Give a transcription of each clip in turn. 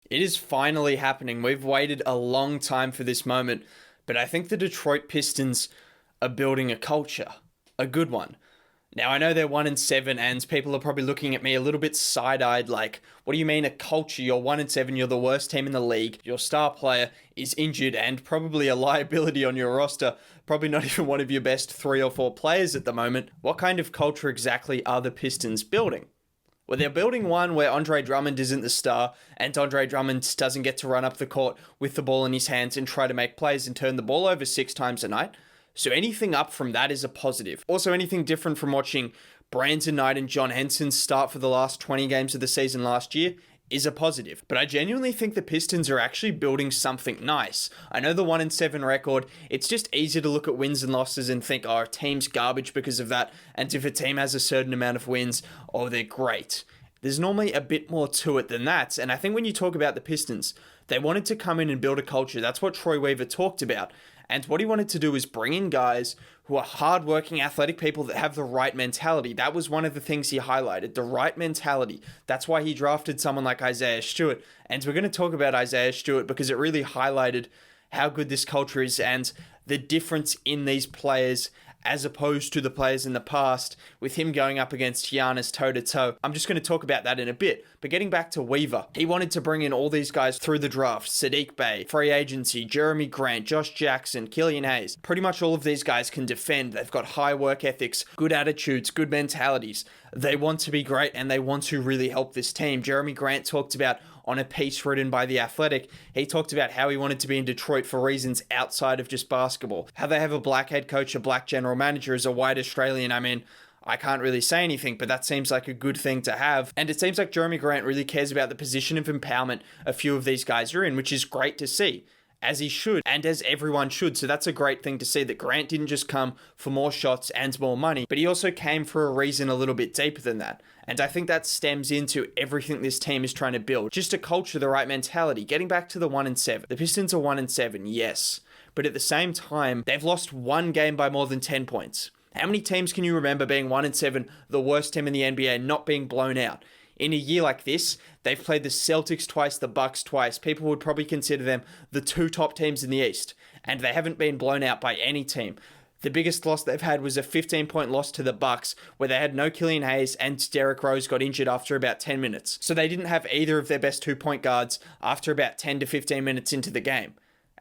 It is finally happening. We've waited a long time for this moment, but I think the Detroit Pistons are building a culture, a good one. Now, I know they're 1-7, and people are probably looking at me a little bit side-eyed, like, what do you mean a culture? You're 1-7, you're the worst team in the league, your star player is injured and probably a liability on your roster, probably not even one of your best 3 or 4 players at the moment. What kind of culture exactly are the Pistons building? Well, they're building one where Andre Drummond isn't the star, and Andre Drummond doesn't get to run up the court with the ball in his hands and try to make plays and turn the ball over 6 times a night. So anything up from that is a positive. Also, anything different from watching Brandon Knight and John Henson start for the last 20 games of the season last year is a positive. But I genuinely think the Pistons are actually building something nice. I know the 1-7 record, it's just easy to look at wins and losses and think, oh, a team's garbage because of that. And if a team has a certain amount of wins, oh, they're great. There's normally a bit more to it than that. And I think when you talk about the Pistons, they wanted to come in and build a culture. That's what Troy Weaver talked about. And what he wanted to do is bring in guys who are hardworking, athletic people that have the right mentality. That was one of the things he highlighted, the right mentality. That's why he drafted someone like Isaiah Stewart. And we're going to talk about Isaiah Stewart because it really highlighted how good this culture is and the difference in these players as opposed to the players in the past, with him going up against Giannis toe-to-toe. I'm just going to talk about that in a bit. But getting back to Weaver, he wanted to bring in all these guys through the draft. Saddiq Bey, free agency, Jeremy Grant, Josh Jackson, Killian Hayes. Pretty much all of these guys can defend. They've got high work ethics, good attitudes, good mentalities. They want to be great and they want to really help this team. Jeremy Grant talked about on a piece written by The Athletic, he talked about how he wanted to be in Detroit for reasons outside of just basketball. How they have a black head coach, a black general manager, as a white Australian. I mean, I can't really say anything, but that seems like a good thing to have. And it seems like Jeremy Grant really cares about the position of empowerment a few of these guys are in, which is great to see. As he should, and as everyone should. So that's a great thing to see, that Grant didn't just come for more shots and more money, but he also came for a reason a little bit deeper than that. And I think that stems into everything this team is trying to build. Just a culture, the right mentality. Getting back to the 1-7. The Pistons are 1-7, yes. But at the same time, they've lost one game by more than 10 points. How many teams can you remember being 1-7, the worst team in the NBA, not being blown out? In a year like this, they've played the Celtics twice, the Bucks twice. People would probably consider them the 2 top teams in the East, and they haven't been blown out by any team. The biggest loss they've had was a 15-point loss to the Bucks, where they had no Killian Hayes and Derrick Rose got injured after about 10 minutes. So they didn't have either of their best 2-point guards after about 10 to 15 minutes into the game.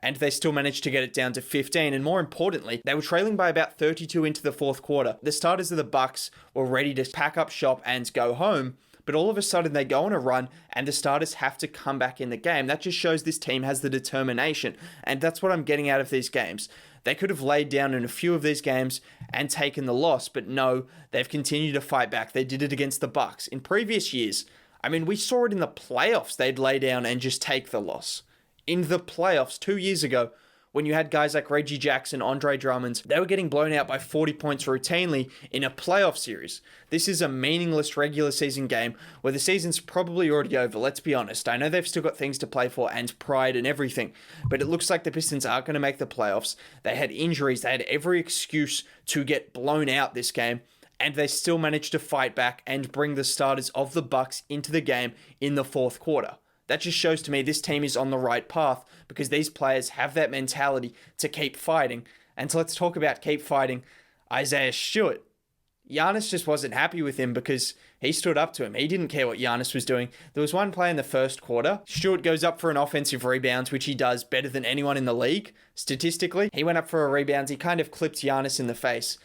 And they still managed to get it down to 15. And more importantly, they were trailing by about 32 into the fourth quarter. The starters of the Bucks were ready to pack up shop and go home. But all of a sudden they go on a run and the starters have to come back in the game. That just shows this team has the determination. And that's what I'm getting out of these games. They could have laid down in a few of these games and taken the loss, but no, they've continued to fight back. They did it against the Bucks. In previous years, I mean, we saw it in the playoffs. They'd lay down and just take the loss. In the playoffs 2 years ago, when you had guys like Reggie Jackson, Andre Drummond, they were getting blown out by 40 points routinely in a playoff series. This is a meaningless regular season game where the season's probably already over, let's be honest. I know they've still got things to play for and pride and everything, but it looks like the Pistons aren't going to make the playoffs. They had injuries, they had every excuse to get blown out this game, and they still managed to fight back and bring the starters of the Bucks into the game in the fourth quarter. That just shows to me this team is on the right path because these players have that mentality to keep fighting. And so let's talk about keep fighting Isaiah Stewart. Giannis just wasn't happy with him because he stood up to him. He didn't care what Giannis was doing. There was one play in the first quarter. Stewart goes up for an offensive rebound, which he does better than anyone in the league, statistically. He went up for a rebound. He kind of clipped Giannis in the face.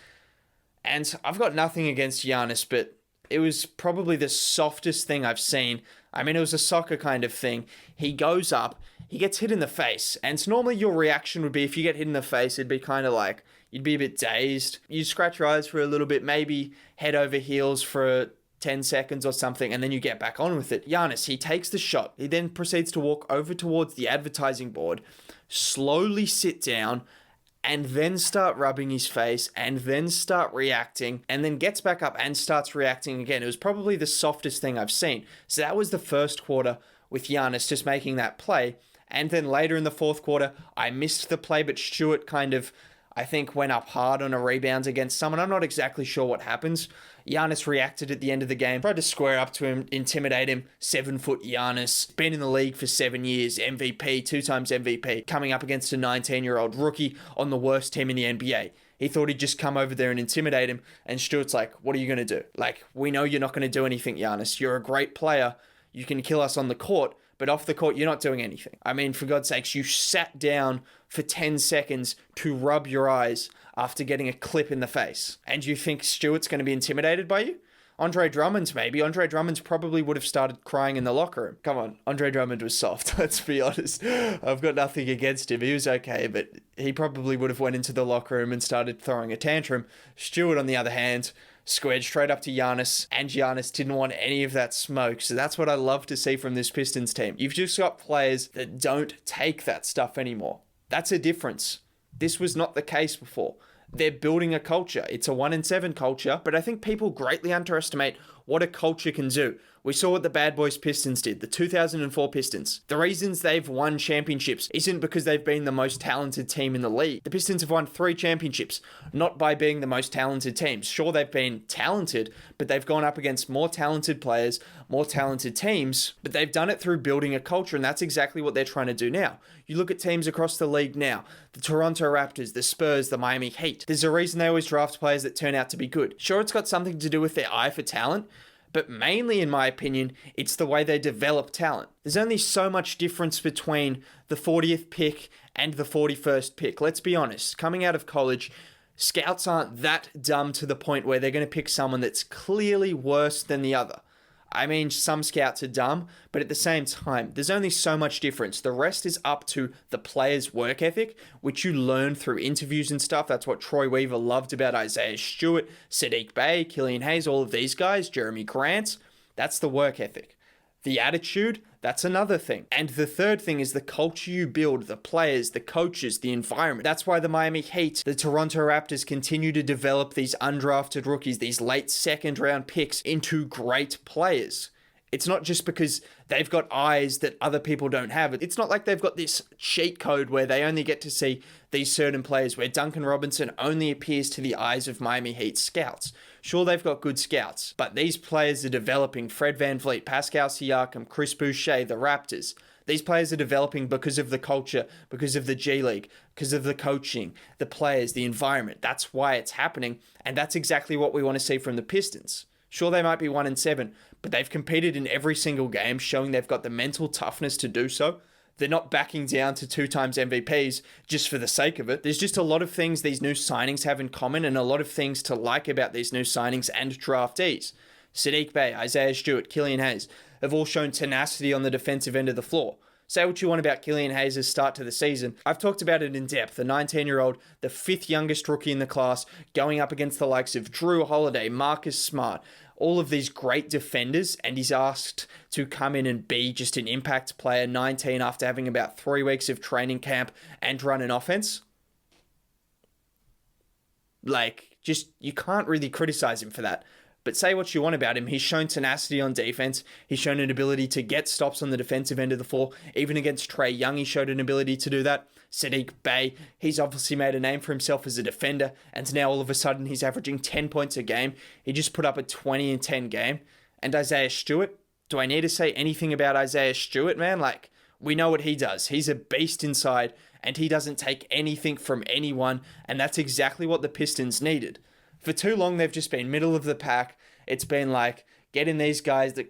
And I've got nothing against Giannis, but it was probably the softest thing I've seen. I mean, it was a soccer kind of thing. He goes up, he gets hit in the face. And normally your reaction would be, if you get hit in the face, it'd be kind of like, you'd be a bit dazed. You'd scratch your eyes for a little bit, maybe head over heels for 10 seconds or something, and then you get back on with it. Giannis, he takes the shot. He then proceeds to walk over towards the advertising board, slowly sit down, and then start rubbing his face, and then start reacting, and then gets back up and starts reacting again. It was probably the softest thing I've seen. So that was the first quarter with Giannis just making that play. And then later in the fourth quarter, I missed the play, but Stewart kind of, I think went up hard on a rebound against someone. I'm not exactly sure what happens. Giannis reacted at the end of the game, tried to square up to him, intimidate him. 7-foot Giannis, been in the league for 7 years, MVP, 2 times MVP, coming up against a 19-year-old rookie on the worst team in the NBA. He thought he'd just come over there and intimidate him, and Stewart's like, what are you going to do? Like, we know you're not going to do anything, Giannis. You're a great player. You can kill us on the court, but off the court, you're not doing anything. I mean, for God's sakes, you sat down for 10 seconds to rub your eyes after getting a clip in the face. And you think Stewart's going to be intimidated by you? Andre Drummond's maybe. Andre Drummond's probably would have started crying in the locker room. Come on, Andre Drummond was soft, let's be honest. I've got nothing against him. He was okay, but he probably would have went into the locker room and started throwing a tantrum. Stewart, on the other hand, squared straight up to Giannis, and Giannis didn't want any of that smoke. So that's what I love to see from this Pistons team. You've just got players that don't take that stuff anymore. That's a difference. This was not the case before. They're building a culture. It's a 1-7 culture, but I think people greatly underestimate what a culture can do. We saw what the Bad Boys Pistons did, the 2004 Pistons. The reasons they've won championships isn't because they've been the most talented team in the league. The Pistons have won 3 championships, not by being the most talented team. Sure, they've been talented, but they've gone up against more talented players, more talented teams, but they've done it through building a culture, and that's exactly what they're trying to do now. You look at teams across the league now, the Toronto Raptors, the Spurs, the Miami Heat. There's a reason they always draft players that turn out to be good. Sure, it's got something to do with their eye for talent, but mainly, in my opinion, it's the way they develop talent. There's only so much difference between the 40th pick and the 41st pick. Let's be honest, coming out of college, scouts aren't that dumb to the point where they're going to pick someone that's clearly worse than the other. I mean, some scouts are dumb, but at the same time, there's only so much difference. The rest is up to the player's work ethic, which you learn through interviews and stuff. That's what Troy Weaver loved about Isaiah Stewart, Saddiq Bey, Killian Hayes, all of these guys, Jeremy Grant. That's the work ethic. The attitude, that's another thing. And the third thing is the culture you build, the players, the coaches, the environment. That's why the Miami Heat, the Toronto Raptors continue to develop these undrafted rookies, these late second round picks into great players. It's not just because they've got eyes that other people don't have. It's not like they've got this cheat code where they only get to see these certain players, where Duncan Robinson only appears to the eyes of Miami Heat scouts. Sure, they've got good scouts, but these players are developing. Fred VanVleet, Pascal Siakam, Chris Boucher, the Raptors. These players are developing because of the culture, because of the G League, because of the coaching, the players, the environment. That's why it's happening, and that's exactly what we want to see from the Pistons. Sure, they might be 1-7, but they've competed in every single game, showing they've got the mental toughness to do so. They're not backing down to 2 times MVPs just for the sake of it. There's just a lot of things these new signings have in common, and a lot of things to like about these new signings and draftees. Saddiq Bey, Isaiah Stewart, Killian Hayes have all shown tenacity on the defensive end of the floor. Say what you want about Killian Hayes' start to the season. I've talked about it in depth. The 19-year-old, the 5th youngest rookie in the class, going up against the likes of Drew Holiday, Marcus Smart, all of these great defenders, and he's asked to come in and be just an impact player, 19, after having about 3 weeks of training camp and run an offense. You can't really criticize him for that. But say what you want about him, he's shown tenacity on defense. He's shown an ability to get stops on the defensive end of the floor. Even against Trae Young, he showed an ability to do that. Saddiq Bey, he's obviously made a name for himself as a defender, and now all of a sudden he's averaging 10 points a game. He just put up a 20-10 game. And Isaiah Stewart, do I need to say anything about Isaiah Stewart, man? We know what he does. He's a beast inside, and he doesn't take anything from anyone, and that's exactly what the Pistons needed. For too long, they've just been middle of the pack. It's been getting these guys that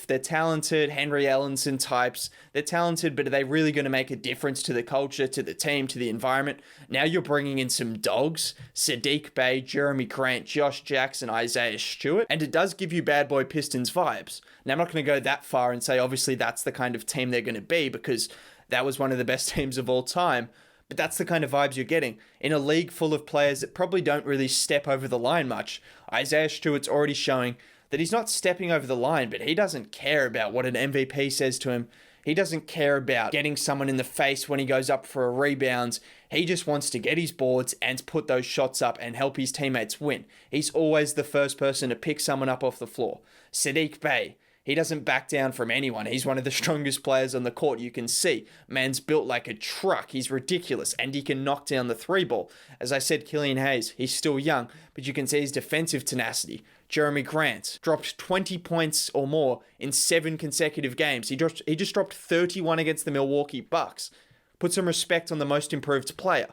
they're talented, Henry Ellenson types. They're talented, but are they really going to make a difference to the culture, to the team, to the environment? Now you're bringing in some dogs, Saddiq Bey, Jeremy Grant, Josh Jackson, Isaiah Stewart, and it does give you Bad Boy Pistons vibes. Now, I'm not going to go that far and say, obviously, that's the kind of team they're going to be, because that was one of the best teams of all time. But that's the kind of vibes you're getting. In a league full of players that probably don't really step over the line much, Isaiah Stewart's already showing that he's not stepping over the line, but he doesn't care about what an MVP says to him. He doesn't care about getting someone in the face when he goes up for a rebound. He just wants to get his boards and put those shots up and help his teammates win. He's always the first person to pick someone up off the floor. Saddiq Bey, He doesn't back down from anyone. He's one of the strongest players on the court, you can see. Man's built like a truck. He's ridiculous, and he can knock down the three ball. As I said, Killian Hayes, he's still young, but you can see his defensive tenacity. Jeremy Grant dropped 20 points or more in 7 consecutive games. He just dropped 31 against the Milwaukee Bucks. Put some respect on the most improved player.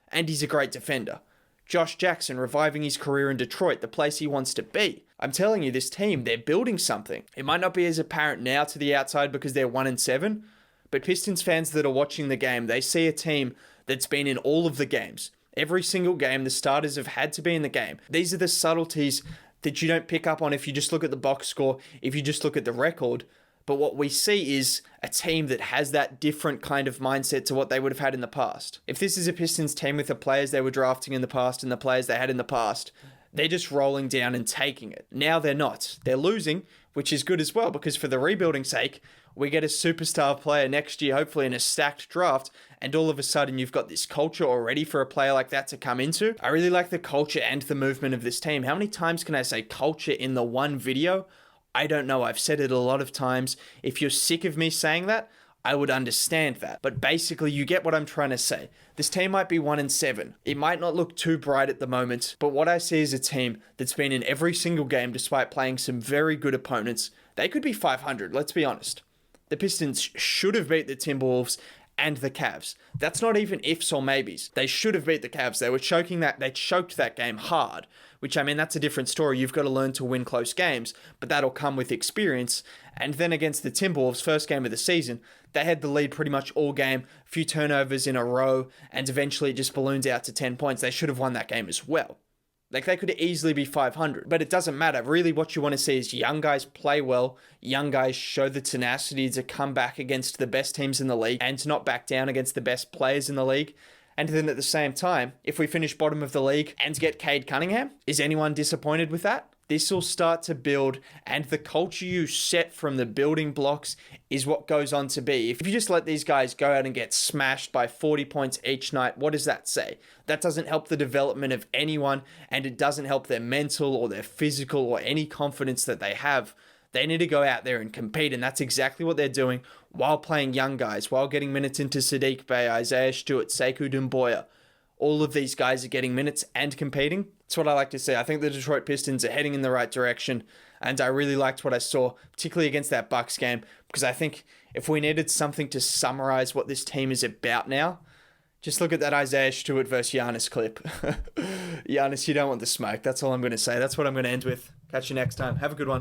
And he's a great defender. Josh Jackson reviving his career in Detroit, the place he wants to be. I'm telling you, this team, they're building something. It might not be as apparent now to the outside because they're 1-7, but Pistons fans that are watching the game, they see a team that's been in all of the games. Every single game, the starters have had to be in the game. These are the subtleties that you don't pick up on if you just look at the box score, if you just look at the record. But what we see is a team that has that different kind of mindset to what they would have had in the past. If this is a Pistons team with the players they were drafting in the past and the players they had in the past, they're just rolling down and taking it. Now they're not. They're losing, which is good as well, because for the rebuilding sake, we get a superstar player next year, hopefully in a stacked draft, and all of a sudden you've got this culture already for a player like that to come into. I really like the culture and the movement of this team. How many times can I say culture in the one video? I don't know. I've said it a lot of times. If you're sick of me saying that, I would understand that. But basically, you get what I'm trying to say. This team might be 1-7. It might not look too bright at the moment, but what I see is a team that's been in every single game despite playing some very good opponents. They could be 500, let's be honest. The Pistons should have beat the Timberwolves and the Cavs. That's not even ifs or maybes. They should have beat the Cavs. They choked that game hard, which, I mean, that's a different story. You've got to learn to win close games, but that'll come with experience. And then against the Timberwolves, first game of the season, they had the lead pretty much all game, a few turnovers in a row, and eventually it just balloons out to 10 points. They should have won that game as well. Like, they could easily be 500, but it doesn't matter. Really, what you want to see is young guys play well, young guys show the tenacity to come back against the best teams in the league and to not back down against the best players in the league. And then at the same time, if we finish bottom of the league and get Cade Cunningham, is anyone disappointed with that? This will start to build, and the culture you set from the building blocks is what goes on to be. If you just let these guys go out and get smashed by 40 points each night, what does that say? That doesn't help the development of anyone, and it doesn't help their mental or their physical or any confidence that they have. They need to go out there and compete, and that's exactly what they're doing while playing young guys, while getting minutes into Saddiq Bey, Isaiah Stewart, Sekou Doumbouya. All of these guys are getting minutes and competing. That's what I like to see. I think the Detroit Pistons are heading in the right direction, and I really liked what I saw, particularly against that Bucks game, because I think if we needed something to summarize what this team is about now, just look at that Isaiah Stewart versus Giannis clip. Giannis, you don't want the smoke. That's all I'm going to say. That's what I'm going to end with. Catch you next time. Have a good one.